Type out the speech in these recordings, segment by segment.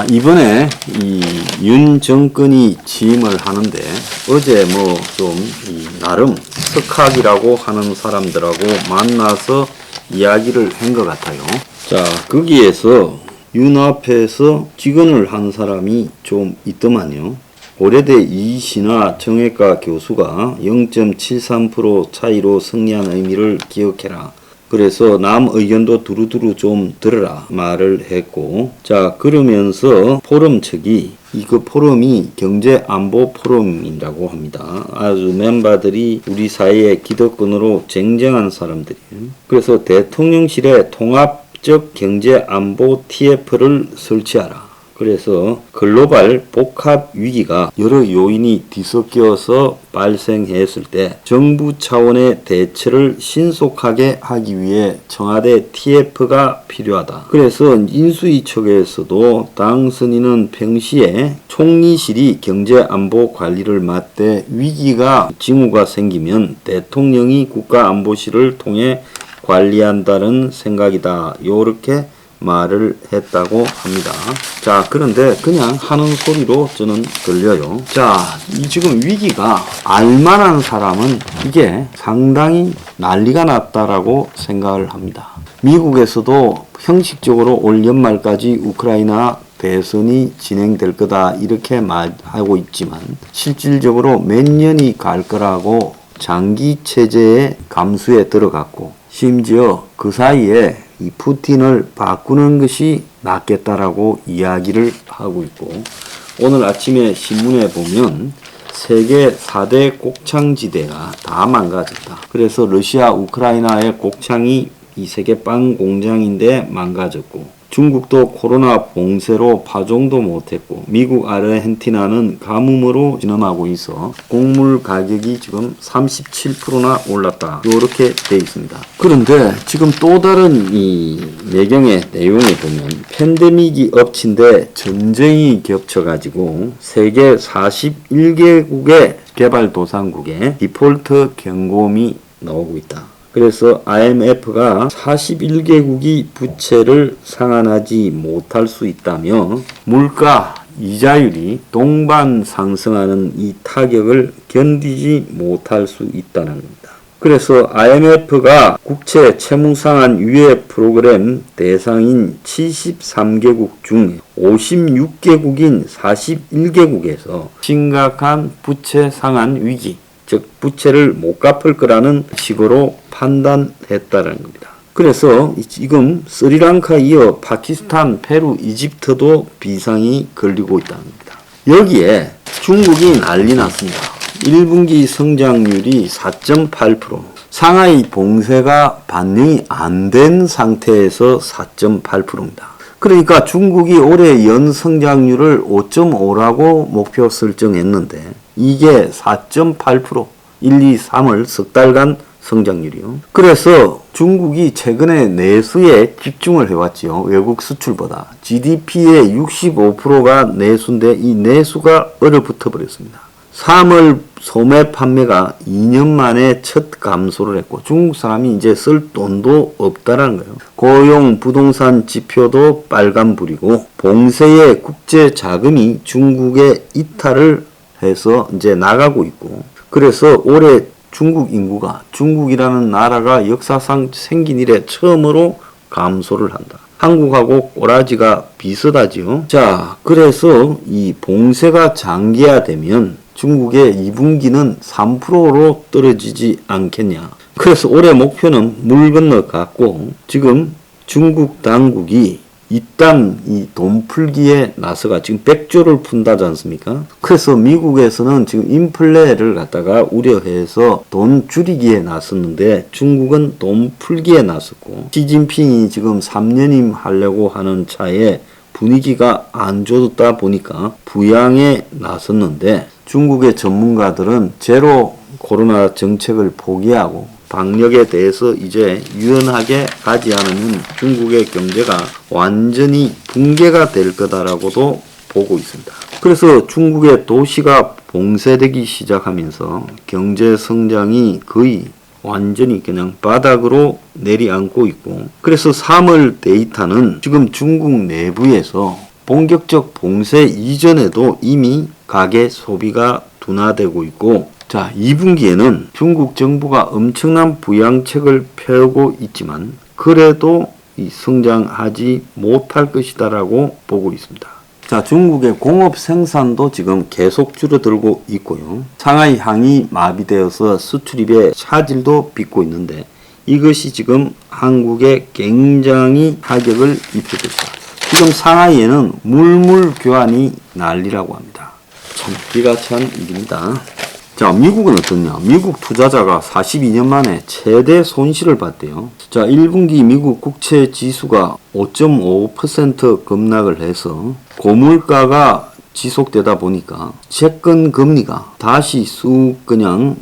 자, 이번에 이 윤 정권이 취임을 하는데 어제 뭐 좀 나름 석학이라고 하는 사람들하고 만나서 이야기를 한 것 같아요. 자, 거기에서 윤 앞에서 직언을 한 사람이 좀 있더만요. 고려대 이신화 정외과 교수가 0.73% 차이로 승리한 의미를 기억해라. 그래서 남 의견도 두루두루 좀 들어라 말을 했고, 자, 그러면서 포럼 측이 그 포럼이 경제안보 포럼이라고 합니다. 아주 멤버들이 우리 사회의 기득권으로 쟁쟁한 사람들이에요. 그래서 대통령실에 통합적 경제안보 TF를 설치하라. 그래서 글로벌 복합 위기가 여러 요인이 뒤섞여서 발생했을 때 정부 차원의 대처를 신속하게 하기 위해 청와대 TF가 필요하다. 그래서 인수위 측에서도 당선인은 평시에 총리실이 경제안보 관리를 맡되 위기가 징후가 생기면 대통령이 국가안보실을 통해 관리한다는 생각이다. 요렇게 말을 했다고 합니다. 자, 그런데 그냥 하는 소리로 저는 들려요. 자, 이 지금 위기가 알만한 사람은 이게 상당히 난리가 났다라고 생각을 합니다. 미국에서도 형식적으로 올 연말까지 우크라이나 대선이 진행될 거다 이렇게 말하고 있지만 실질적으로 몇 년이 갈 거라고 장기 체제의 감수에 들어갔고, 심지어 그 사이에 이 푸틴을 바꾸는 것이 낫겠다라고 이야기를 하고 있고, 오늘 아침에 신문에 보면 세계 4대 곡창지대가 다 망가졌다. 그래서 러시아 우크라이나의 곡창이 이 세계 빵 공장인데 망가졌고, 중국도 코로나 봉쇄로 파종도 못했고, 미국 아르헨티나는 가뭄으로 진험하고 있어 곡물 가격이 지금 37%나 올랐다. 이렇게 돼 있습니다. 그런데 지금 또 다른 이 내경의 내용을 보면 팬데믹이 엎친데 전쟁이 겹쳐가지고 세계 41개국의 개발도상국에 디폴트 경고음이 나오고 있다. 그래서 IMF가 41개국이 부채를 상환하지 못할 수 있다며 물가 이자율이 동반 상승하는 이 타격을 견디지 못할 수 있다는 겁니다. 그래서 IMF가 국채 채무상환 유예 프로그램 대상인 73개국 중 56개국인 41개국에서 심각한 부채 상환 위기, 즉 부채를 못 갚을 거라는 식으로 판단했다는 겁니다. 그래서 지금 스리랑카 이어 파키스탄, 페루, 이집트도 비상이 걸리고 있다는 겁니다. 여기에 중국이 난리 났습니다. 1분기 성장률이 4.8%, 상하이 봉쇄가 반영이 안 된 상태에서 4.8%입니다. 그러니까 중국이 올해 연 성장률을 5.5라고 목표 설정했는데 이게 4.8%, 1, 2, 3을 석 달간 성장률이요. 그래서 중국이 최근에 내수에 집중을 해왔지요. 외국 수출보다. GDP의 65%가 내수인데 이 내수가 얼어붙어 버렸습니다. 3월 소매 판매가 2년 만에 첫 감소를 했고, 중국 사람이 이제 쓸 돈도 없다라는 거예요. 고용, 부동산 지표도 빨간불이고, 봉쇄의 국제 자금이 중국에 이탈을 해서 이제 나가고 있고, 그래서 올해 중국 인구가, 중국이라는 나라가 역사상 생긴 이래 처음으로 감소를 한다. 한국하고 꼬라지가 비슷하지요. 자, 그래서 이 봉쇄가 장기화되면 중국의 2분기는 3%로 떨어지지 않겠냐. 그래서 올해 목표는 물 건너 갔고, 지금 중국 당국이 이딴 이 돈 풀기에 나서가 지금 100조를 푼다지 않습니까? 그래서 미국에서는 지금 인플레를 갖다가 우려해서 돈 줄이기에 나섰는데 중국은 돈 풀기에 나섰고, 시진핑이 지금 3년임 하려고 하는 차에 분위기가 안 좋다 보니까 부양에 나섰는데, 중국의 전문가들은 제로 코로나 정책을 포기하고 방역에 대해서 이제 유연하게 가지 않으면 중국의 경제가 완전히 붕괴가 될 거다라고도 보고 있습니다. 그래서 중국의 도시가 봉쇄되기 시작하면서 경제 성장이 거의 완전히 그냥 바닥으로 내리앉고 있고, 그래서 3월 데이터는 지금 중국 내부에서 본격적 봉쇄 이전에도 이미 가계 소비가 둔화되고 있고, 자, 2분기에는 중국 정부가 엄청난 부양책을 펴고 있지만 그래도 성장하지 못할 것이다라고 보고 있습니다. 자, 중국의 공업 생산도 지금 계속 줄어들고 있고요. 상하이 항이 마비되어서 수출입에 차질도 빚고 있는데 이것이 지금 한국에 굉장히 타격을 입히고 있습니다. 지금 상하이에는 물물 교환이 난리라고 합니다. 참 기가 찬 일입니다. 자, 미국은 어떠냐? 미국 투자자가 42년 만에 최대 손실을 봤대요. 자, 1분기 미국 국채 지수가 5.5% 급락을 해서 고물가가 지속되다 보니까 채권 금리가 다시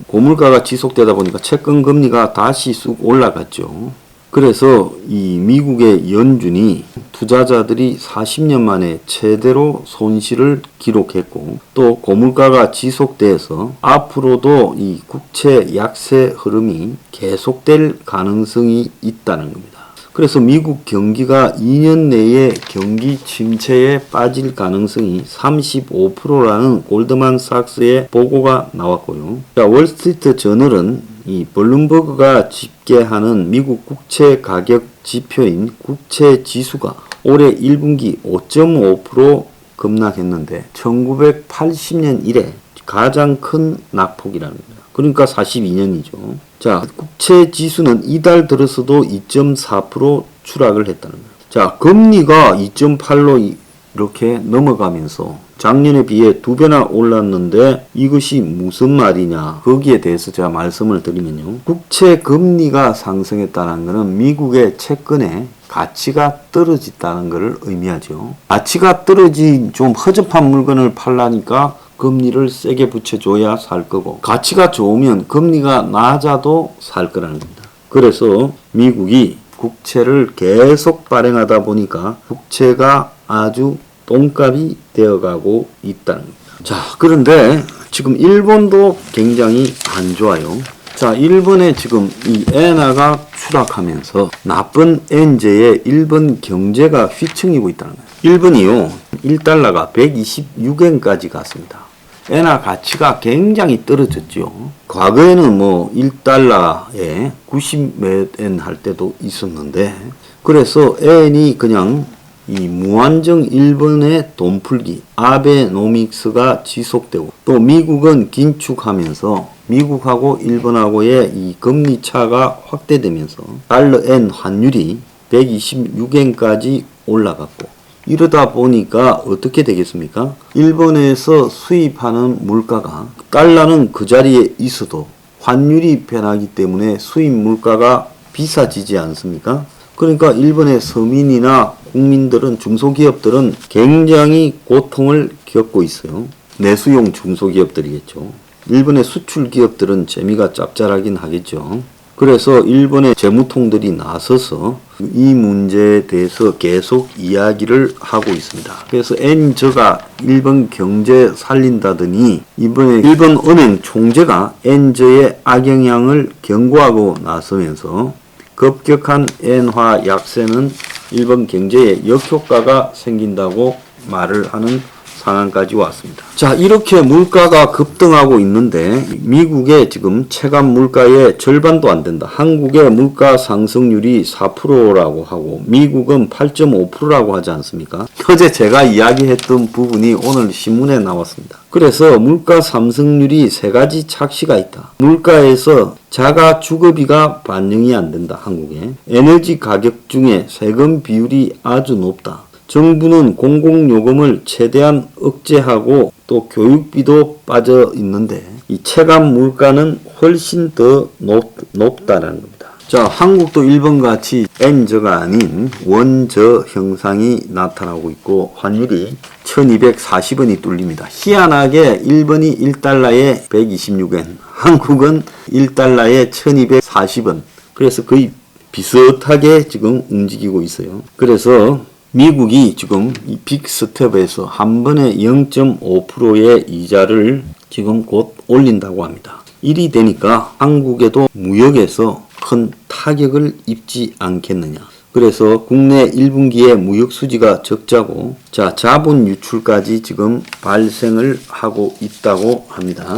고물가가 지속되다 보니까 채권 금리가 다시 쑥 올라갔죠. 그래서 이 미국의 연준이 투자자들이 40년 만에 최대로 손실을 기록했고, 또 고물가가 지속돼서 앞으로도 이 국채 약세 흐름이 계속될 가능성이 있다는 겁니다. 그래서 미국 경기가 2년 내에 경기 침체에 빠질 가능성이 35%라는 골드만삭스의 보고가 나왔고요. 자, 월스트리트 저널은 이 블룸버그가 집계하는 미국 국채 가격 지표인 국채 지수가 올해 1분기 5.5% 급락했는데 1980년 이래 가장 큰 낙폭이라는 겁니다. 그러니까 42년이죠. 자, 국채 지수는 이달 들어서도 2.4% 추락을 했다는 거예요. 자, 금리가 2.8로 이렇게 넘어가면서 작년에 비해 2배나 올랐는데 이것이 무슨 말이냐, 거기에 대해서 제가 말씀을 드리면요, 국채 금리가 상승했다는 것은 미국의 채권의 가치가 떨어졌다는 것을 의미하죠. 가치가 떨어진 좀 허접한 물건을 팔라니까 금리를 세게 붙여줘야 살 거고, 가치가 좋으면 금리가 낮아도 살 거라는 겁니다. 그래서 미국이 국채를 계속 발행하다 보니까 국채가 아주 똥값이 되어가고 있다는 겁니다. 자, 그런데 지금 일본도 굉장히 안 좋아요. 자, 일본에 지금 이 엔화가 추락하면서 나쁜 엔제에 일본 경제가 휘청이고 있다는 거예요. 일본이요, 1달러가 126엔까지 갔습니다. 엔화 가치가 굉장히 떨어졌죠. 과거에는 뭐 1달러에 90몇 엔 할 때도 있었는데, 그래서 엔이 그냥 이 무한정 일본의 돈풀기, 아베노믹스가 지속되고, 또 미국은 긴축하면서 미국하고 일본하고의 이 금리 차가 확대되면서 달러 엔 환율이 126엔까지 올라갔고, 이러다 보니까 어떻게 되겠습니까? 일본에서 수입하는 물가가, 달러는 그 자리에 있어도 환율이 변하기 때문에 수입 물가가 비싸지지 않습니까? 그러니까 일본의 서민이나 국민들은, 중소기업들은 굉장히 고통을 겪고 있어요. 내수용 중소기업들이겠죠. 일본의 수출 기업들은 재미가 짭짤하긴 하겠죠. 그래서 일본의 재무통들이 나서서 이 문제에 대해서 계속 이야기를 하고 있습니다. 그래서 엔저가 일본 경제 살린다더니 이번에 일본 은행 총재가 엔저의 악영향을 경고하고 나서면서 급격한 엔화 약세는 일본 경제에 역효과가 생긴다고 말을 하는 상황까지 왔습니다. 자, 이렇게 물가가 급등하고 있는데 미국의 지금 체감 물가의 절반도 안 된다. 한국의 물가 상승률이 4%라고 하고 미국은 8.5%라고 하지 않습니까? 어제 제가 이야기했던 부분이 오늘 신문에 나왔습니다. 그래서 물가 상승률이 세 가지 착시가 있다. 물가에서 자가 주거비가 반영이 안 된다. 한국에 에너지 가격 중에 세금 비율이 아주 높다. 정부는 공공요금을 최대한 억제하고 또 교육비도 빠져 있는데 이 체감 물가는 훨씬 더 높다는 겁니다. 자, 한국도 일본같이 엔저가 아닌 원저 형상이 나타나고 있고 환율이 1240원이 뚫립니다. 희한하게 일본이 1달러에 126엔, 한국은 1달러에 1240원. 그래서 거의 비슷하게 지금 움직이고 있어요. 그래서 미국이 지금 이 빅스텝에서 한 번에 0.5%의 이자를 지금 곧 올린다고 합니다. 이리 되니까 한국에도 무역에서 큰 타격을 입지 않겠느냐. 그래서 국내 1분기에 무역 수지가 적자고, 자, 자본 유출까지 지금 발생을 하고 있다고 합니다.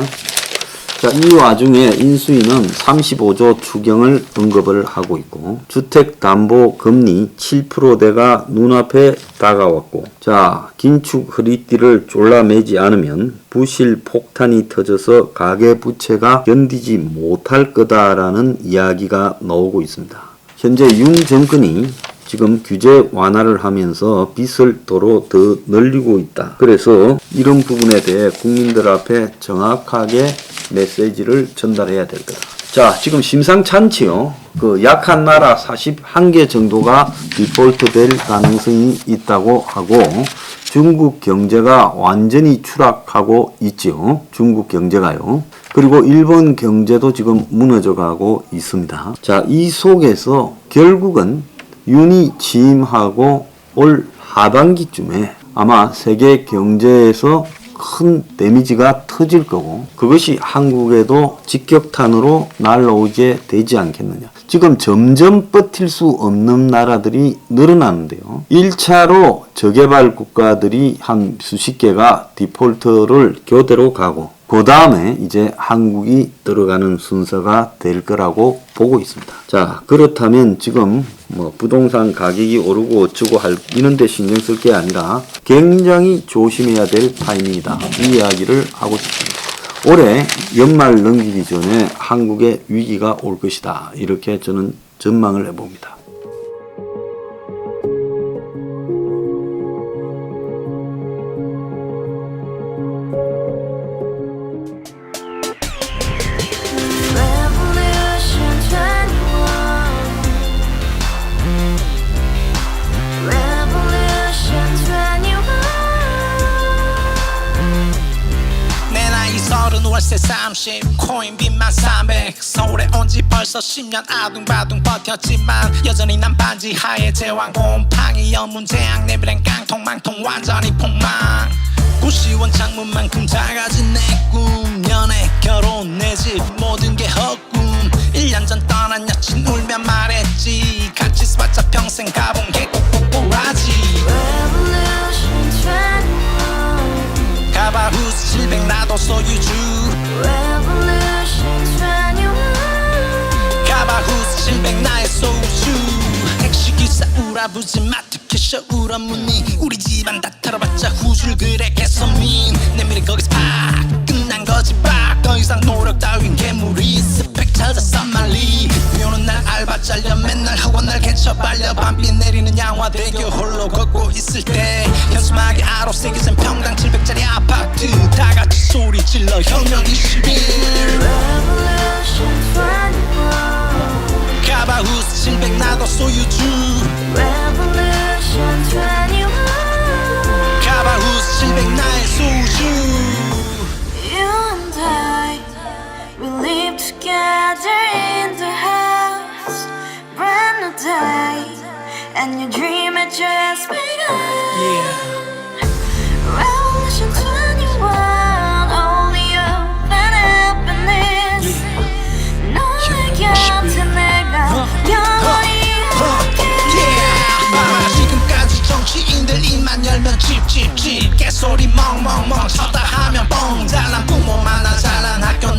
자, 이 와중에 인수위는 35조 추경을 언급을 하고 있고, 주택담보금리 7%대가 눈앞에 다가왔고, 자, 긴축 허리띠를 졸라매지 않으면 부실 폭탄이 터져서 가계부채가 견디지 못할 거다라는 이야기가 나오고 있습니다. 현재 윤 정권이 지금 규제 완화를 하면서 빚을 도로 더 늘리고 있다. 그래서 이런 부분에 대해 국민들 앞에 정확하게 메시지를 전달해야 될 거다. 자, 지금 심상찮지요. 그 약한 나라 41개 정도가 디폴트 될 가능성이 있다고 하고, 중국 경제가 완전히 추락하고 있지요. 중국 경제가요. 그리고 일본 경제도 지금 무너져 가고 있습니다. 자, 이 속에서 결국은 윤이 취임하고 올 하반기쯤에 아마 세계 경제에서 큰 데미지가 터질 거고, 그것이 한국에도 직격탄으로 날아오게 되지 않겠느냐. 지금 점점 버틸 수 없는 나라들이 늘어나는데요. 1차로 저개발 국가들이 한 수십 개가 디폴트를 교대로 가고, 그 다음에 이제 한국이 들어가는 순서가 될 거라고 보고 있습니다. 자, 그렇다면 지금 뭐 부동산 가격이 오르고 어쩌고 이런 데 신경 쓸 게 아니라 굉장히 조심해야 될 타이밍이다. 이 이야기를 하고 싶습니다. 올해 연말 넘기기 전에 한국에 위기가 올 것이다. 이렇게 저는 전망을 해봅니다. 월세 30 코인빚만 300 서울에 온지 벌써 10년 아둥바둥 버텼지만 여전히 난 반지 하에 제왕 곰팡이 연문제약 내 미래는 깡통망통 완전히 폭망 고시원 창문만큼 작아진 내 꿈 연애 결혼 내 집 모든 게 헛꿈 1년 전 떠난 여친 울며 말했지 같이 써봤자 평생 가본 게 꼭꼭꼭하지 가바후스 700 나도 소유주 가바후스 700 나의 소유주 택시기사 우라부지 마트 캐셔 울어문니 우리 집안 다 털어봤자 후줄 그래 개선민 내 미래 거기서 팍 끝난 거지 팍더 이상 노력 따윈 개무리 스펙 찾아서 말리 비오는 날 알바 잘려 맨날 학원 날 개쳐 빨려 밤비 내리는 양화대교 홀로 걷고 있을 때 현수막에 아로 새겨진 평당 700짜리 아파트 다같이 소리 질러 혁명 21 가바후스 700 나도 소유주 가바후스 700 나의 소유주 You and I, we live together in the house brand new day and your dream had just begun Revolution 21 only hope and happiness 너의 곁에 내가 영원히 지금까지 정치인들 입만 열면 찝찝찝 개소리 멍멍멍 쳤다 하면 뻥 잘난 부모 만나 잘난 학교